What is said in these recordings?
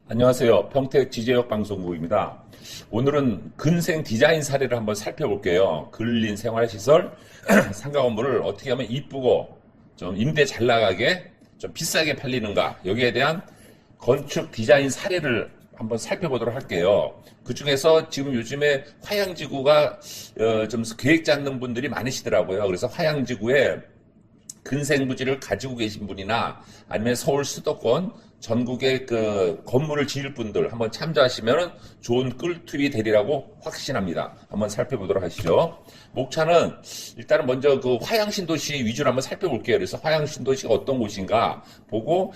안녕하세요. 평택 지제역 방송국입니다. 오늘은 근생 디자인 사례를 한번 살펴볼게요. 근린 생활시설 상가 건물을 어떻게 하면 이쁘고 좀 임대 잘 나가게 좀 비싸게 팔리는가, 여기에 대한 건축 디자인 사례를 한번 살펴보도록 할게요. 그 중에서 지금 요즘에 화양지구가 좀 계획 잡는 분들이 많으시더라고요. 그래서 화양지구에 근생부지를 가지고 계신 분이나 아니면 서울 수도권 전국에 그 건물을 지을 분들 한번 참조하시면 좋은 꿀팁이 되리라고 확신합니다. 한번 살펴보도록 하시죠. 목차는 일단은 먼저 그 화양신도시 위주로 한번 살펴볼게요. 그래서 화양신도시가 어떤 곳인가 보고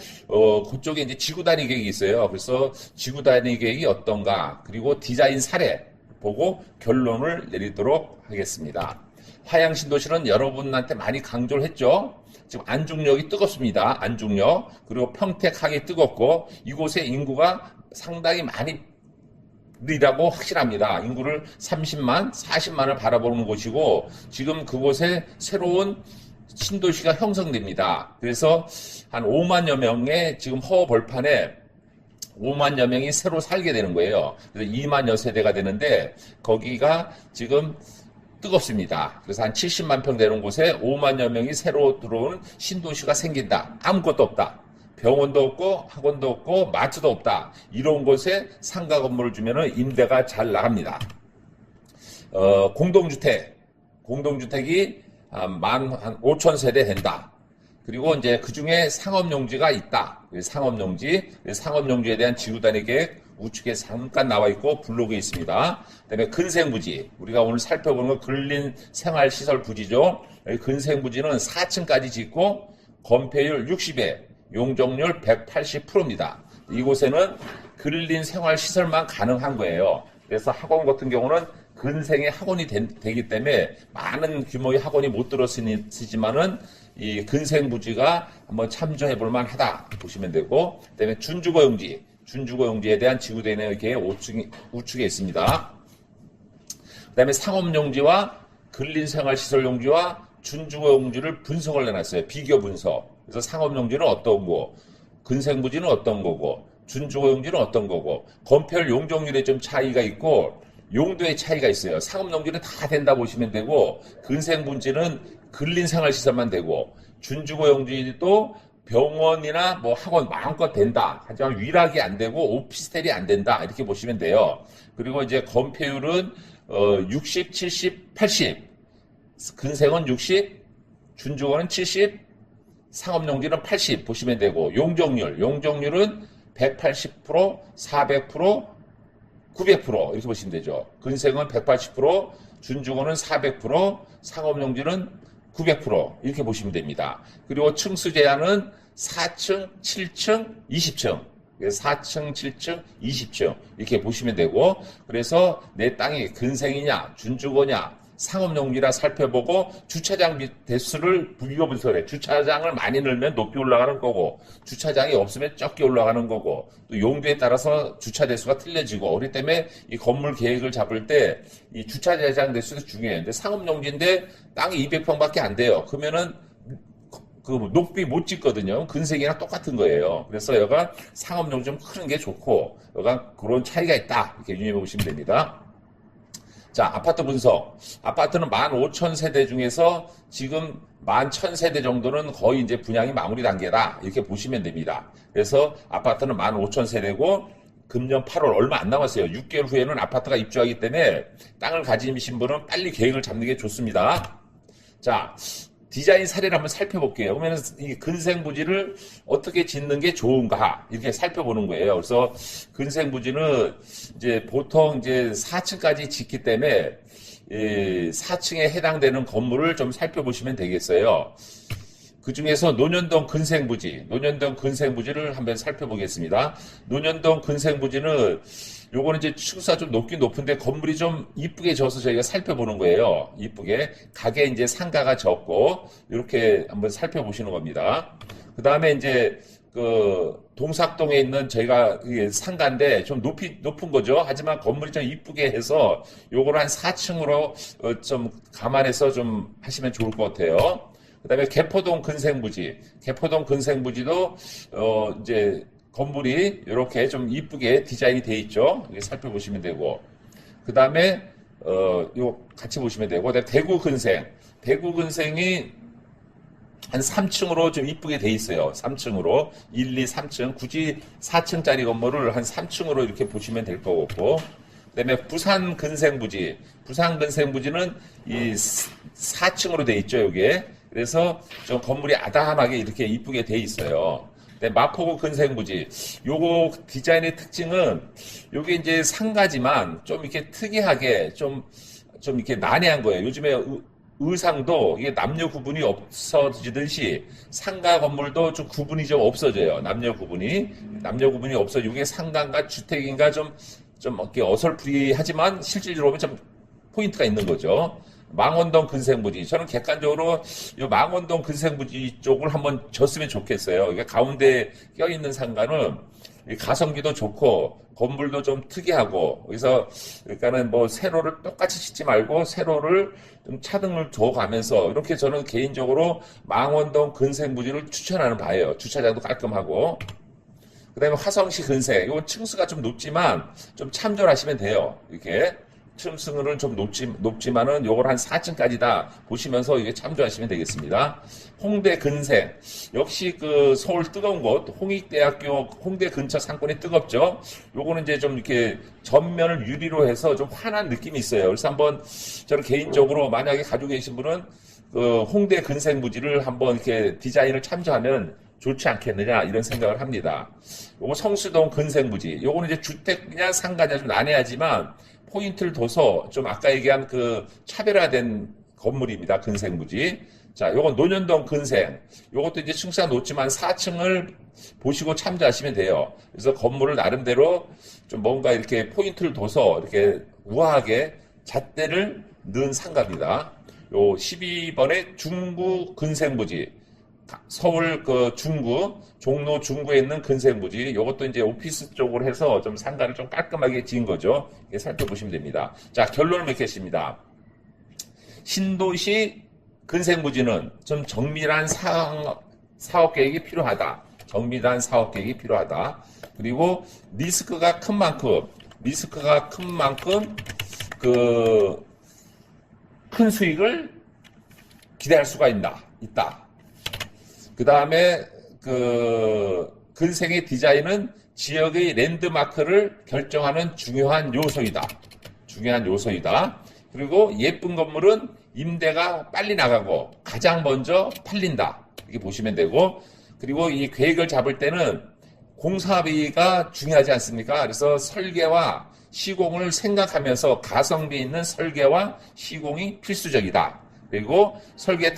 그쪽에 이제 지구단위 계획이 있어요. 그래서 지구단위 계획이 어떤가, 그리고 디자인 사례 보고 결론을 내리도록 하겠습니다. 화양신도시는 여러분한테 많이 강조를 했죠. 지금 안중역이 뜨겁습니다. 안중역. 그리고 평택항이 뜨겁고 이곳의 인구가 상당히 많이 느리다고 확신합니다. 인구를 30만, 40만을 바라보는 곳이고 지금 그곳에 새로운 신도시가 형성됩니다. 그래서 한 5만여 명의 지금 허허 벌판에 5만여 명이 새로 살게 되는 거예요. 그래서 2만여 세대가 되는데 거기가 지금 뜨겁습니다. 그래서 한 70만 평 되는 곳에 5만여 명이 새로 들어오는 신도시가 생긴다. 아무것도 없다. 병원도 없고 학원도 없고 마트도 없다. 이런 곳에 상가 건물을 주면은 임대가 잘 나갑니다. 공동주택이 한 5천 세대 된다. 그리고 이제 그 중에 상업용지가 있다. 상업용지에 대한 지구단위 계획 우측에 잠깐 나와 있고 블로그에 있습니다. 그다음에 근생부지, 우리가 오늘 살펴보는 건 근린 생활시설 부지죠. 근생부지는 4층까지 짓고 건폐율 60에 용적률 180%입니다. 이곳에는 근린 생활시설만 가능한 거예요. 그래서 학원 같은 경우는 근생의 학원이 되기 때문에 많은 규모의 학원이 못 들어서지만은 이 근생부지가 한번 참조해 볼 만하다 보시면 되고, 그다음에 준주거용지에 대한 지구대내 계획 우측에 있습니다. 그다음에 상업용지와 근린생활시설용지와 준주거용지를 분석을 내놨어요. 비교 분석. 그래서 상업용지는 어떤 거고, 근생부지는 어떤 거고, 준주거용지는 어떤 거고, 건폐율 용적률에 좀 차이가 있고 용도의 차이가 있어요. 상업용지는 다 된다 보시면 되고, 근생부지는 근린생활시설만 되고, 준주거용지도 병원이나 뭐 학원 마음껏 된다. 하지만 위락이 안 되고 오피스텔이 안 된다. 이렇게 보시면 돼요. 그리고 이제 건폐율은 60, 70, 80. 근생은 60, 준주거는 70, 상업용지는 80 보시면 되고, 용적률은 180%, 400%, 900% 이렇게 보시면 되죠. 근생은 180%, 준주거는 400%, 상업용지는 900% 이렇게 보시면 됩니다. 그리고 층수 제한은 4층, 7층, 20층. 4층, 7층, 20층 이렇게 보시면 되고, 그래서 내 땅이 근생이냐, 준주거냐, 상업용지라 살펴보고 주차장 대수를 비교 분석해. 주차장을 많이 넣으면 높이 올라가는 거고, 주차장이 없으면 적게 올라가는 거고, 또 용도에 따라서 주차 대수가 틀려지고, 그렇기 때문에 이 건물 계획을 잡을 때 이 주차장 대수도 중요해요. 근데 상업용지인데 땅이 200평밖에 안 돼요. 그러면은 그 높이 못 짓거든요. 근생이랑 똑같은 거예요. 그래서 여가 상업용 좀 크는 게 좋고, 여가 그런 차이가 있다. 이렇게 유념해 보시면 됩니다. 자, 아파트 분석. 아파트는 15,000세대 중에서 지금 11,000세대 정도는 거의 이제 분양이 마무리 단계다. 이렇게 보시면 됩니다. 그래서 아파트는 15,000세대고, 금년 8월 얼마 안 남았어요. 6개월 후에는 아파트가 입주하기 때문에 땅을 가지신 분은 빨리 계획을 잡는 게 좋습니다. 자, 디자인 사례를 한번 살펴볼게요. 그러면 이 근생부지를 어떻게 짓는 게 좋은가 이렇게 살펴보는 거예요. 그래서 근생부지는 이제 보통 이제 4층까지 짓기 때문에 4층에 해당되는 건물을 좀 살펴보시면 되겠어요. 그 중에서 논현동 근생부지를 한번 살펴보겠습니다. 논현동 근생부지는 요거는 이제 층수가 좀 높긴 높은데 건물이 좀 이쁘게 져서 저희가 살펴보는 거예요. 이쁘게. 가게 이제 상가가 적고, 이렇게 한번 살펴보시는 겁니다. 그 다음에 이제 그 동삭동에 있는 저희가 상가인데 좀 높은 거죠. 하지만 건물이 좀 이쁘게 해서 요거를 한 4층으로 좀 감안해서 좀 하시면 좋을 것 같아요. 그 다음에 개포동 근생부지도 이제 건물이 이렇게 좀 이쁘게 디자인이 되어 있죠. 이게 살펴보시면 되고, 그 다음에 요 같이 보시면 되고, 그다음에 대구 근생. 대구 근생이 한 3층으로 좀 이쁘게 돼 있어요. 3층으로. 1, 2, 3층. 굳이 4층짜리 건물을 한 3층으로 이렇게 보시면 될 것 같고. 그 다음에 부산 근생부지. 부산 근생부지는 이 4층으로 돼 있죠, 여기에. 그래서 좀 건물이 아담하게 이렇게 이쁘게 돼 있어요. 네, 마포구 근생부지. 요거 디자인의 특징은 요게 이제 상가지만 좀 이렇게 특이하게 좀 이렇게 난해한 거예요. 요즘에 의상도 이게 남녀 구분이 없어지듯이 상가 건물도 좀 구분이 좀 없어져요. 남녀 구분이 없어지고 이게 상가인가 주택인가 좀 이렇게 어설프하지만 실질적으로 보면 좀 포인트가 있는 거죠. 망원동 근생부지. 저는 객관적으로 이 망원동 근생부지 쪽을 한번 졌으면 좋겠어요. 이게 가운데 껴있는 상가는 가성비도 좋고 건물도 좀 특이하고 그러니까는 뭐 세로를 똑같이 짓지 말고 세로를 좀 차등을 둬가면서 이렇게 저는 개인적으로 망원동 근생부지를 추천하는 바예요. 주차장도 깔끔하고. 그 다음에 화성시 근생. 이건 층수가 좀 높지만 좀 참조하시면 돼요. 이렇게. 층수는 좀 높지만은 요걸 한 4층까지다 보시면서 이게 참조하시면 되겠습니다. 홍대 근생. 역시 그 서울 뜨거운 곳, 홍익대학교 홍대 근처 상권이 뜨겁죠. 요거는 이제 좀 이렇게 전면을 유리로 해서 좀 환한 느낌이 있어요. 그래서 한번 저는 개인적으로 만약에 가지고 계신 분은 그 홍대 근생부지를 한번 이렇게 디자인을 참조하면 좋지 않겠느냐 이런 생각을 합니다. 요거 성수동 근생부지. 요거는 이제 주택이냐 상가냐 좀 난해하지만 포인트를 둬서 좀 아까 얘기한 그 차별화된 건물입니다. 근생부지. 자, 요건 논현동 근생. 요것도 이제 층수가 높지만 4층을 보시고 참조하시면 돼요. 그래서 건물을 나름대로 좀 뭔가 이렇게 포인트를 둬서 이렇게 우아하게 잣대를 넣은 상가입니다. 요 12번의 중구 근생부지. 서울 그 중구, 종로 중구에 있는 근생부지, 이것도 이제 오피스 쪽으로 해서 좀 상가를 좀 깔끔하게 지은 거죠. 이게 살펴보시면 됩니다. 자, 결론을 맺겠습니다. 신도시 근생부지는 좀 정밀한 사업 계획이 필요하다. 정밀한 사업 계획이 필요하다. 그리고 리스크가 큰 만큼 큰 수익을 기대할 수가 있다. 그 다음에 근생의 디자인은 지역의 랜드마크를 결정하는 중요한 요소이다. 그리고 예쁜 건물은 임대가 빨리 나가고 가장 먼저 팔린다. 이렇게 보시면 되고, 그리고 이 계획을 잡을 때는 공사비가 중요하지 않습니까? 그래서 설계와 시공을 생각하면서 가성비 있는 설계와 시공이 필수적이다. 그리고 설계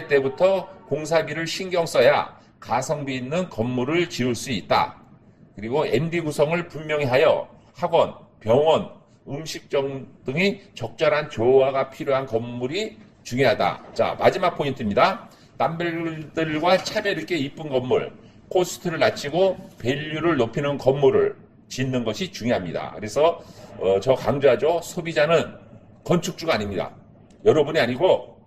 때부터 공사비를 신경 써야 가성비 있는 건물을 지을 수 있다. 그리고 MD 구성을 분명히 하여 학원, 병원, 음식점 등이 적절한 조화가 필요한 건물이 중요하다. 자, 마지막 포인트입니다. 남들과 차별 있게 이쁜 건물, 코스트를 낮추고 밸류를 높이는 건물을 짓는 것이 중요합니다. 그래서 저 강조하죠. 소비자는 건축주가 아닙니다. 여러분이 아니고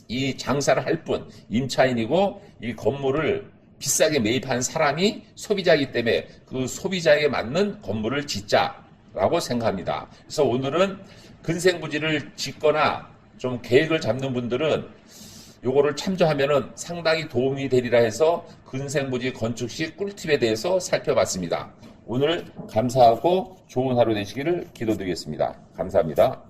이 장사를 할 뿐, 임차인이고 이 건물을 비싸게 매입한 사람이 소비자이기 때문에 그 소비자에게 맞는 건물을 짓자라고 생각합니다. 그래서 오늘은 근생부지를 짓거나 좀 계획을 잡는 분들은 요거를 참조하면은 상당히 도움이 되리라 해서 근생부지 건축 시 꿀팁에 대해서 살펴봤습니다. 오늘 감사하고 좋은 하루 되시기를 기도드리겠습니다. 감사합니다.